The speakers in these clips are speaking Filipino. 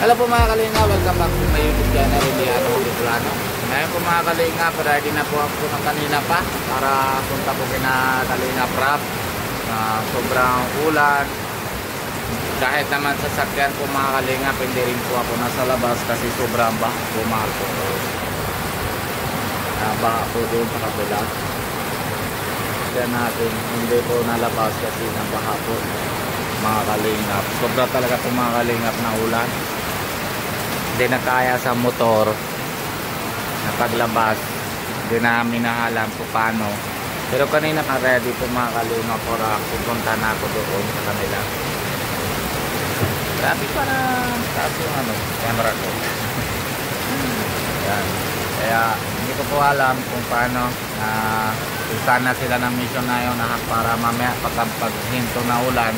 Hello po mga kalinga, welcome back to my YouTube channel, Eliano Bicolano. Ngayon po mga kalinga, ready na po ako ng kanina pa para punta po kina Kalinga Prab. Sobrang ulan. Kahit naman sa sakyan po mga kalinga, hindi rin po ako nasa labas kasi sobrang baha po mga po. Baha po doon sa kabila. Kaya natin, hindi po nalabas kasi nabaha po mga kalingap. Sobra talaga po mga kalingap na ulan. Hindi na kaya sa motor na paglabas. Hindi namin alam kung paano. Pero kanina pa ready po mga kalingap para pupunta na ako doon sa kanila. Grabe para taas yung camera ko. Yan. Kaya hindi ko po alam kung paano kung saan na sila ng mission na yun para mamaya paghinto na ulan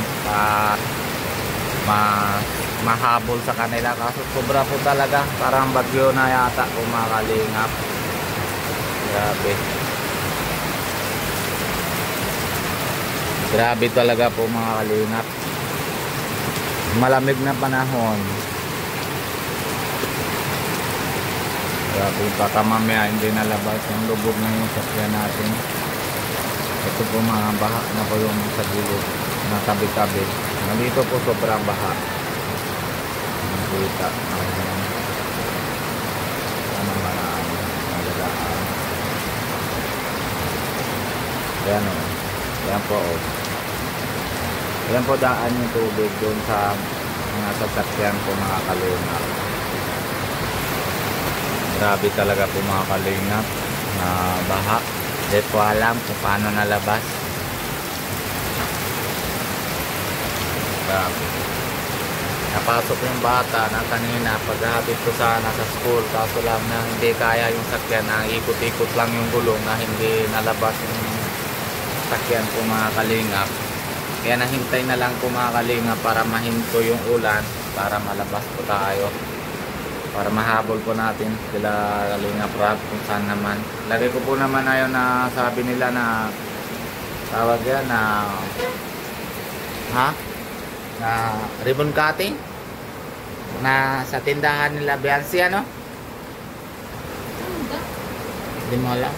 mahabol sa kanila. Kaso sobra po talaga, parang bagyo na yata kung mga kalingap. Grabe talaga po mga kalingap. Malamig na panahon. Grabe, baka mamaya hindi nalabas yung lubog na yung sakyan natin. Ito po mga baha na po yung sa gilid na tabi-tabi. Nandito po sobrang baha. Nakita. Ano maraan. Nagalaan. Yan o. Yan po o. Yan po daan yung tubig doon sa mga sasakyan po mga kalingap. Grabe talaga po mga kalingap na baha. Hindi po alam kung paano nalabas. Grabe. Napasok yung bata na kanina paghahatid ko sana sa school, kaso lang na hindi kaya yung sakyan, na ikot-ikot lang yung gulong na hindi nalabas yung sakyan po mga kalingap. Kaya nahintay na lang po mga kalingap para mahinto yung ulan para malabas po tayo. Para mahabol po natin sila Kalinga Prab kung saan naman. Lagi ko po naman ayon na sabi nila na tawag yan na na ribbon cutting na sa tindahan nila Biansi ano? Hindi mo alam?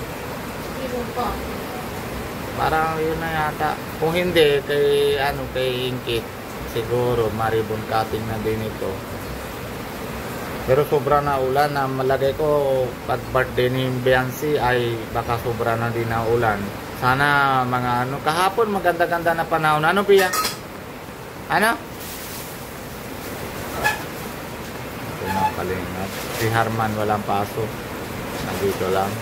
Parang yun na yata. Kung hindi kay kay Inkit siguro ma-ribbon cutting na din ito. Pero sobra na ulan na malagay ko pag birthday ni Biansi ay baka sobra na din na ulan. Sana mga kahapon maganda-ganda na panahon. Ano Bia? Ano? Ito mga kalingap. Si Harman walang pasok. Nandito lang.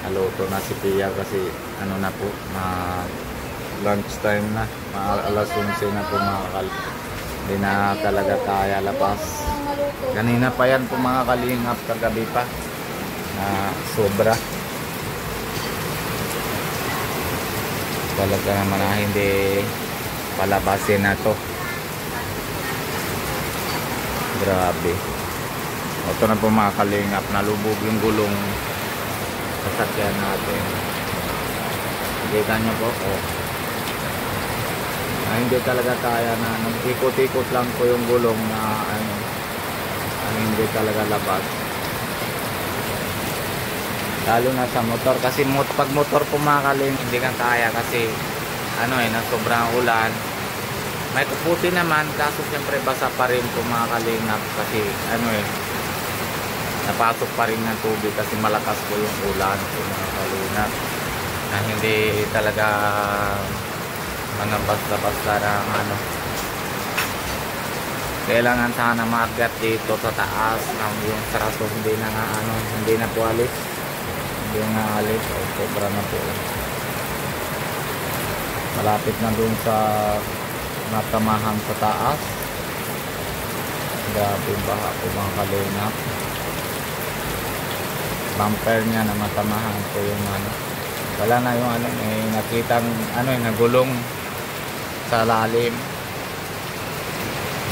Naluto na si Pia kasi na po, lunch time na. Alas 11 na po mga kalingap. Hindi na talaga kaya labas. Kanina pa yan po mga kalingap, kagabi pa na sobra talaga naman na hindi palabasin na to. Grabe. Ito na po mga kalingap, nalubog yung gulong sasakyan natin. Kita nyo po hindi talaga kaya na nag-ikot-ikot lang po yung gulong na hindi talaga labas. Lalo na sa motor kasi pag motor pumakaling hindi kang kaya kasi na sobrang ulan. May kuputi naman kaso siyempre basa pa rin pumakalingap kasi napasok pa rin ng tubig kasi malakas po yung ulan pumakalingap na hindi talaga basta-basta ng kailangan sana maakyat dito sa taas ng yung traso hindi na po alis. Hindi na alis. Sobra na po. Malapit na dun sa natamahan sa taas. Grabe baha po mga kalingap. Bumper niya na matamahan po yung wala na yung may nakitang nagulong sa lalim.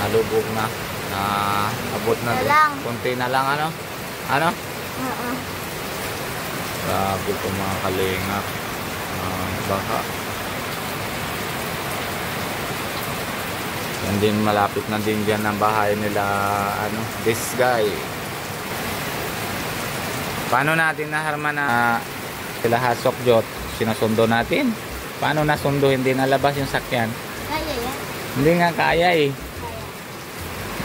Nalubog na. Abot na din. Kunti na lang Grabe po mga kalingap. Baka. Hindi malapit na din dyan ang bahay nila, ano, this guy. Paano natin na Harman na sila Hasok Jot, sinasundo natin? Paano nasundo hindi nalabas yung sakyan? Kaya yan. Hindi nga kaya eh. Kaya.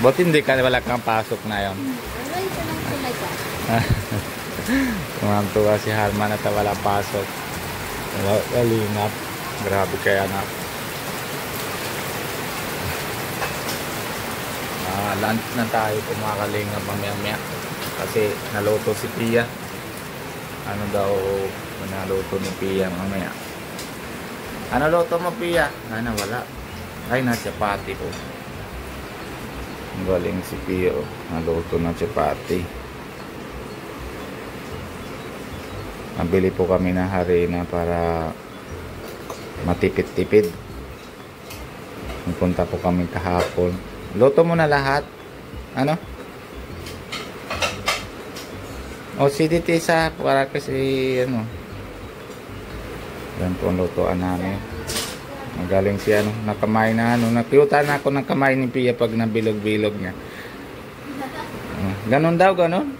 Buti hindi ka wala kang pasok na yon. Wala ito lang talaga. Tumang-tuwa si Harman at wala pasok. Kalingap. Grabe kaya na. Lunch na tayo kung mga kalingap mamaya-maya. Kasi naluto si Pia. Ano daw naluto ni Pia mamaya. Ano luto mo, Pia? Ano, wala. Ay, nasa chapati po. Ang galing si Pia. Naluto ng chapati. Nabili po kami ng harina para matipid-tipid. Nagpunta po kami kahapon. Luto mo na lahat. Ano? O si Tisa para kasi ano. Yan po ang lutoan namin. Magaling siya ano, nakamay na ano. Nakiyutan ako ng kamay ni Pia pag nabilog-bilog niya. Ganon daw, ganon.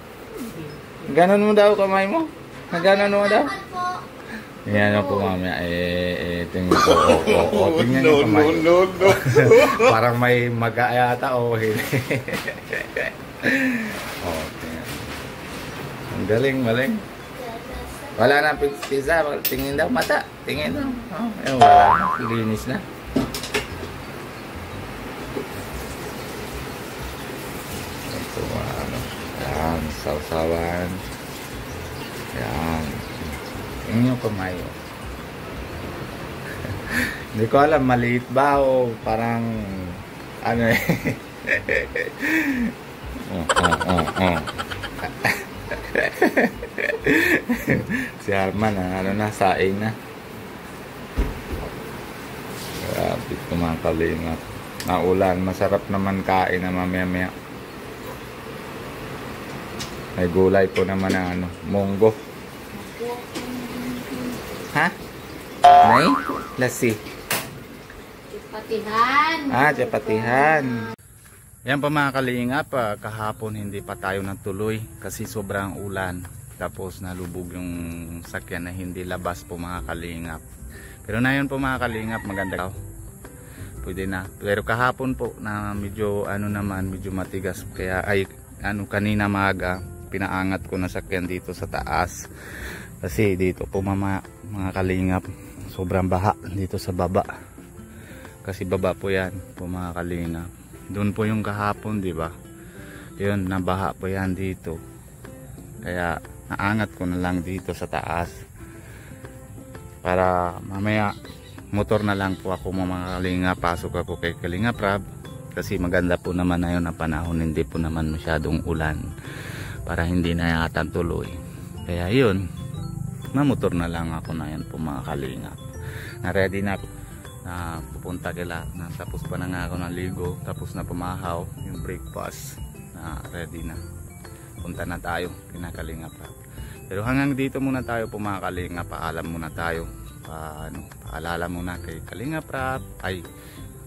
Ganon mo daw kamay mo. Ganon mo daw. Yan po mamaya. Tingnan po. Tingnan yung kamay. No. Parang may mag-aayata o hindi. Ang galing, maling. Wala na pizza. Tingin daw mata. Tingin daw. Wala na. Linis na. Ito, ano. Yan. Sausawan. Yan. Tingin yung kamay. Hindi ko alam. Maliit ba o parang ano eh. Si Harman ano na, saing na. Grabe ito mga kalingap. Naulan, masarap naman kain na mamaya-maya. May gulay po naman na ano, munggo. Ha? May? Lasi. Chapatihan. Chapatihan. Yan pa mga kalingap, kahapon hindi pa tayo natuloy kasi sobrang ulan. Tapos nalubog yung sakyan na hindi labas po mga kalingap. Pero na yun po mga kalingap, maganda daw. Pwede na. Pero kahapon po na medyo ano naman, medyo matigas. Kaya ay ano kanina maaga, pinaangat ko na sakyan dito sa taas. Kasi dito po mga kalingap, sobrang baha dito sa baba. Kasi baba po yan po mga kalingap. Doon po yung kahapon, di ba? Yun, nabaha po yan dito. Kaya naangat ko na lang dito sa taas. Para mamaya motor na lang po ako mga kalinga. Pasok ako kay Kalinga Prab. Kasi maganda po naman na yun ang panahon. Hindi po naman masyadong ulan. Para hindi na yata tuloy. Kaya yun, mamotor na lang ako na yan po mga kalinga. Na-ready na ako. Na pupunta kila, tapos pa na nga ako ng ligo, tapos na pumahaw yung breakfast na ready na, punta na tayo kinakalinga pa. Pero hanggang dito muna tayo po mga kalinga, paalam muna tayo, paalala muna kay Kalinga Prab, ay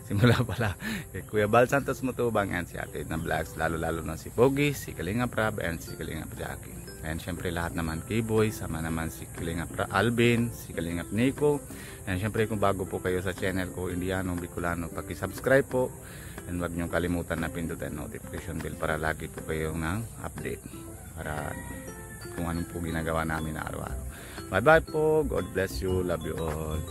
simula pala kay Kuya Bal Santos Matubang and si Ate na Vlogs, lalo na si Pogi, si Kalinga Prab and si Kalinga Jackie. And syempre lahat naman K-Boy, sama naman si Kalingap Alvin, si Kalingap Nico. And syempre kung bago po kayo sa channel ko, Indiano Bicolano, paki-subscribe po. And wag nyo kalimutan na pindutin notification bell para lagi po kayo ng update. Para kung anong po ginagawa namin na araw-araw. Bye bye po, God bless you, love you all.